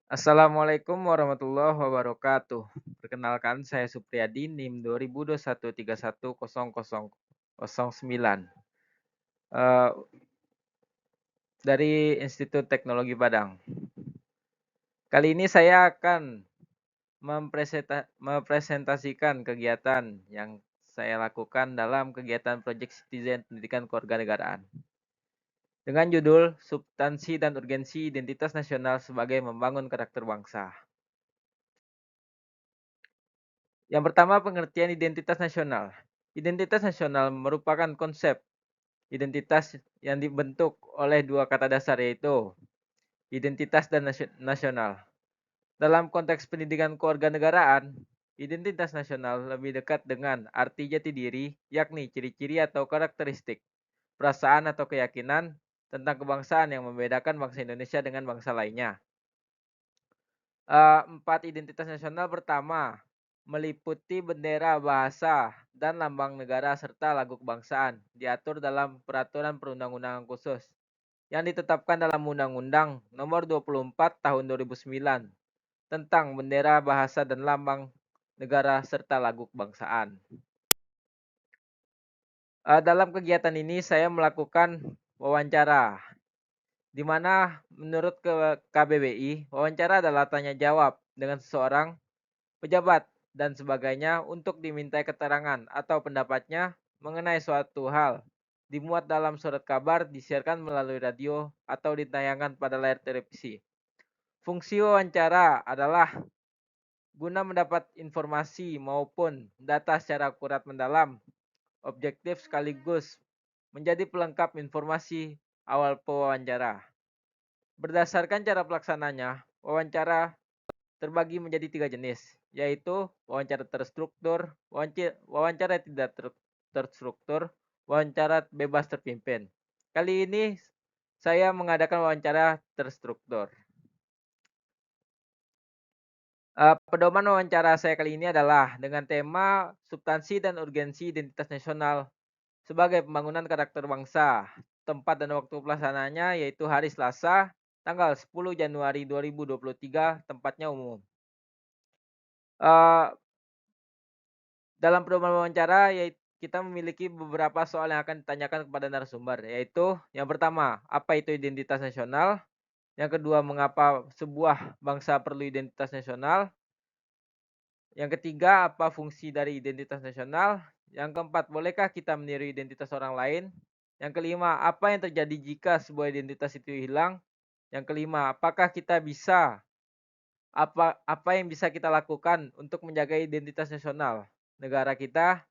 Assalamualaikum warahmatullahi wabarakatuh. Perkenalkan saya Supriyadi NIM 2021310009 eh, dari Institut Teknologi Padang. Kali ini saya akan mempresentasikan kegiatan yang saya lakukan dalam kegiatan Project Citizen Pendidikan Kewarganegaraan dengan judul Substansi dan Urgensi Identitas Nasional sebagai Membangun Karakter Bangsa. Yang pertama, pengertian identitas nasional. Identitas nasional merupakan konsep identitas yang dibentuk oleh dua kata dasar, yaitu identitas dan nasional. Dalam konteks pendidikan kewarganegaraan, identitas nasional lebih dekat dengan arti jati diri, yakni ciri-ciri atau karakteristik, perasaan atau keyakinan tentang kebangsaan yang membedakan bangsa Indonesia dengan bangsa lainnya. Empat identitas nasional pertama meliputi bendera, bahasa, dan lambang negara serta lagu kebangsaan diatur dalam peraturan perundang-undangan khusus yang ditetapkan dalam Undang-Undang Nomor 24 Tahun 2009 tentang bendera, bahasa, dan lambang negara serta lagu kebangsaan. Dalam kegiatan ini saya melakukan wawancara, di mana menurut KBBI, wawancara adalah tanya jawab dengan seseorang pejabat, dan sebagainya untuk dimintai keterangan atau pendapatnya mengenai suatu hal, dimuat dalam surat kabar, disiarkan melalui radio, atau ditayangkan pada layar televisi. Fungsi wawancara adalah guna mendapat informasi maupun data secara akurat mendalam, objektif sekaligus menjadi pelengkap informasi awal pewawancara. Berdasarkan cara pelaksananya, wawancara terbagi menjadi tiga jenis, yaitu wawancara terstruktur, wawancara tidak terstruktur, wawancara bebas terpimpin. Kali ini saya mengadakan wawancara terstruktur. Pedoman wawancara saya kali ini adalah dengan tema substansi dan urgensi identitas nasional sebagai pembangunan karakter bangsa. Tempat dan waktu pelaksanaannya yaitu hari Selasa, tanggal 10 Januari 2023, tempatnya umum. Uh, Dalam pedoman wawancara, kita memiliki beberapa soal yang akan ditanyakan kepada narasumber, yaitu yang pertama, apa itu identitas nasional? Yang kedua, mengapa sebuah bangsa perlu identitas nasional? Yang ketiga, apa fungsi dari identitas nasional? Yang keempat, bolehkah kita meniru identitas orang lain? Yang kelima, apa yang terjadi jika sebuah identitas itu hilang? Yang kelima, apakah kita bisa apa yang bisa kita lakukan untuk menjaga identitas nasional negara kita?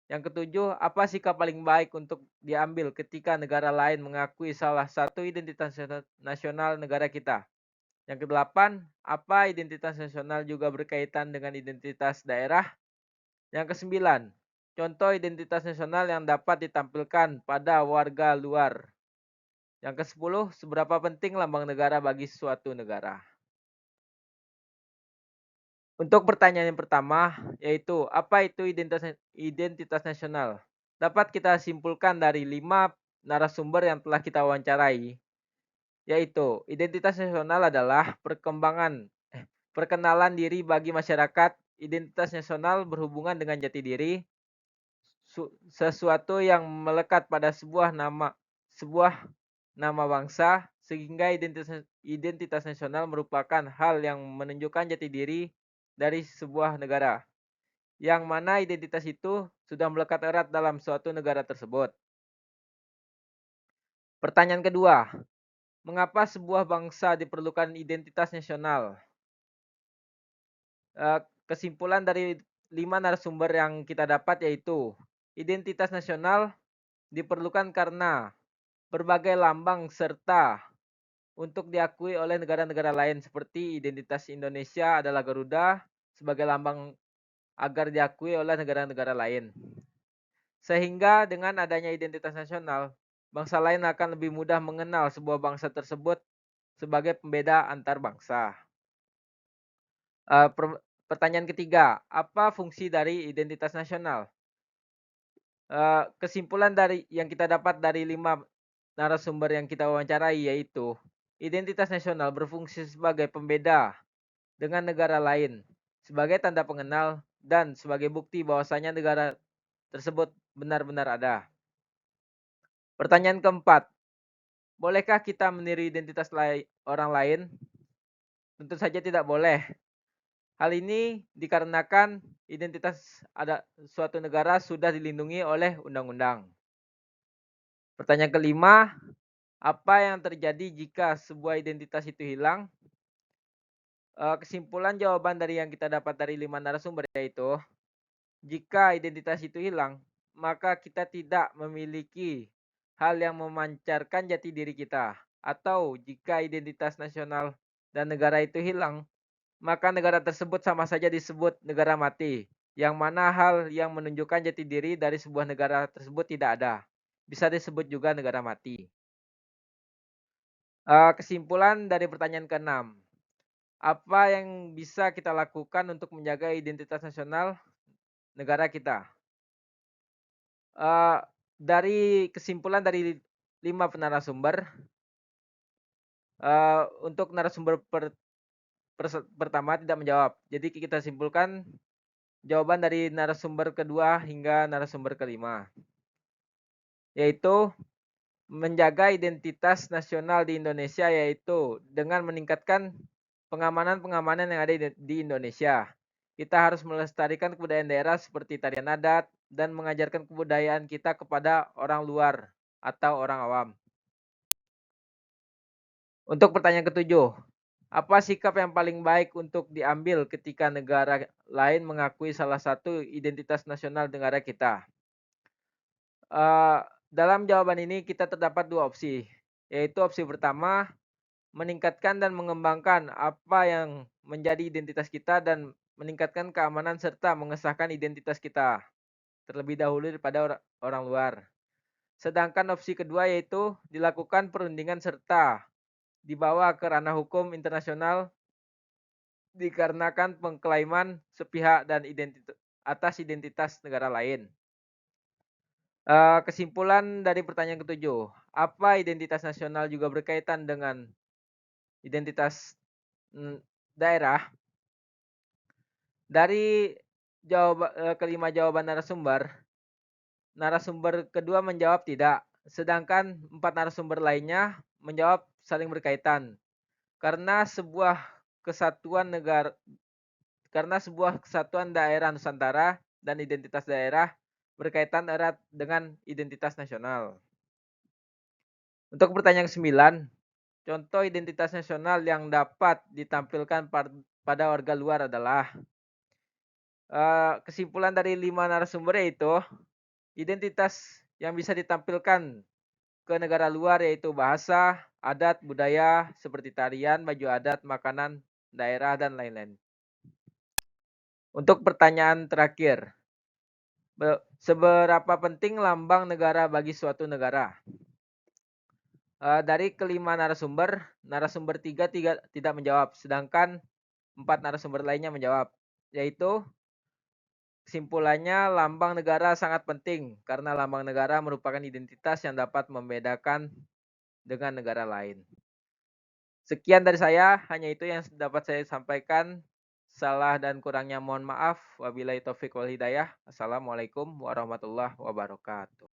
Yang ketujuh, apa sikap paling baik untuk diambil ketika negara lain mengakui salah satu identitas nasional negara kita? Yang kedelapan, apa identitas nasional juga berkaitan dengan identitas daerah? Yang kesembilan, contoh identitas nasional yang dapat ditampilkan pada warga luar. Yang kesepuluh, seberapa penting lambang negara bagi suatu negara? Untuk pertanyaan yang pertama, yaitu apa itu identitas nasional? Dapat kita simpulkan dari 5 narasumber yang telah kita wawancarai, yaitu identitas nasional adalah perkenalan diri bagi masyarakat. Identitas nasional berhubungan dengan jati diri, sesuatu yang melekat pada sebuah nama bangsa, sehingga identitas nasional merupakan hal yang menunjukkan jati diri dari sebuah negara, yang mana identitas itu sudah melekat erat dalam suatu negara tersebut. Pertanyaan kedua, mengapa sebuah bangsa diperlukan identitas nasional? Kesimpulan dari 5 narasumber yang kita dapat yaitu, identitas nasional diperlukan karena berbagai lambang serta untuk diakui oleh negara-negara lain, seperti identitas Indonesia adalah Garuda sebagai lambang agar diakui oleh negara-negara lain. Sehingga dengan adanya identitas nasional, bangsa lain akan lebih mudah mengenal sebuah bangsa tersebut sebagai pembeda antar bangsa. Pertanyaan ketiga, apa fungsi dari identitas nasional? Kesimpulan dari yang kita dapat dari 5 narasumber yang kita wawancarai yaitu, Identitas nasional berfungsi sebagai pembeda dengan negara lain, sebagai tanda pengenal, dan sebagai bukti bahwasanya negara tersebut benar-benar ada. Pertanyaan keempat, bolehkah kita meniru identitas orang lain? Tentu saja tidak boleh. Hal ini dikarenakan identitas ada suatu negara sudah dilindungi oleh undang-undang. Pertanyaan kelima, apa yang terjadi jika sebuah identitas itu hilang? Kesimpulan jawaban dari yang kita dapat dari 5 narasumber yaitu, jika identitas itu hilang, maka kita tidak memiliki hal yang memancarkan jati diri kita. Atau jika identitas nasional dan negara itu hilang, maka negara tersebut sama saja disebut negara mati, yang mana hal yang menunjukkan jati diri dari sebuah negara tersebut tidak ada. Bisa disebut juga negara mati. Kesimpulan dari pertanyaan keenam, apa yang bisa kita lakukan untuk menjaga identitas nasional negara kita? Eee, dari kesimpulan dari 5 penarasumber, untuk narasumber pertama tidak menjawab. Jadi kita simpulkan jawaban dari narasumber kedua hingga narasumber kelima, yaitu menjaga identitas nasional di Indonesia, yaitu dengan meningkatkan pengamanan-pengamanan yang ada di Indonesia. Kita harus melestarikan kebudayaan daerah seperti tarian adat dan mengajarkan kebudayaan kita kepada orang luar atau orang awam. Untuk pertanyaan ketujuh, apa sikap yang paling baik untuk diambil ketika negara lain mengakui salah satu identitas nasional negara kita? Dalam jawaban ini kita terdapat dua opsi, yaitu opsi pertama, meningkatkan dan mengembangkan apa yang menjadi identitas kita dan meningkatkan keamanan serta mengesahkan identitas kita terlebih dahulu daripada orang luar. Sedangkan opsi kedua yaitu dilakukan perundingan serta dibawa ke ranah hukum internasional dikarenakan pengklaiman sepihak dan atas identitas negara lain. Kesimpulan dari pertanyaan ketujuh, apa identitas nasional juga berkaitan dengan identitas daerah? Dari kelima jawaban narasumber, narasumber kedua menjawab tidak, sedangkan 4 narasumber lainnya menjawab saling berkaitan. Karena sebuah kesatuan negara karena sebuah kesatuan daerah Nusantara dan identitas daerah berkaitan erat dengan identitas nasional. Untuk pertanyaan ke-9, contoh identitas nasional yang dapat ditampilkan pada warga luar adalah, kesimpulan dari 5 narasumber yaitu, identitas yang bisa ditampilkan ke negara luar yaitu bahasa, adat, budaya seperti tarian, baju adat, makanan daerah, dan lain-lain. Untuk pertanyaan terakhir, seberapa penting lambang negara bagi suatu negara? Dari kelima narasumber, narasumber tiga tidak menjawab, sedangkan 4 narasumber lainnya menjawab, yaitu kesimpulannya lambang negara sangat penting karena lambang negara merupakan identitas yang dapat membedakan dengan negara lain. Sekian dari saya, hanya itu yang dapat saya sampaikan. Salah dan kurangnya mohon maaf. Wabillahi taufiq wal hidayah. Assalamualaikum warahmatullahi wabarakatuh.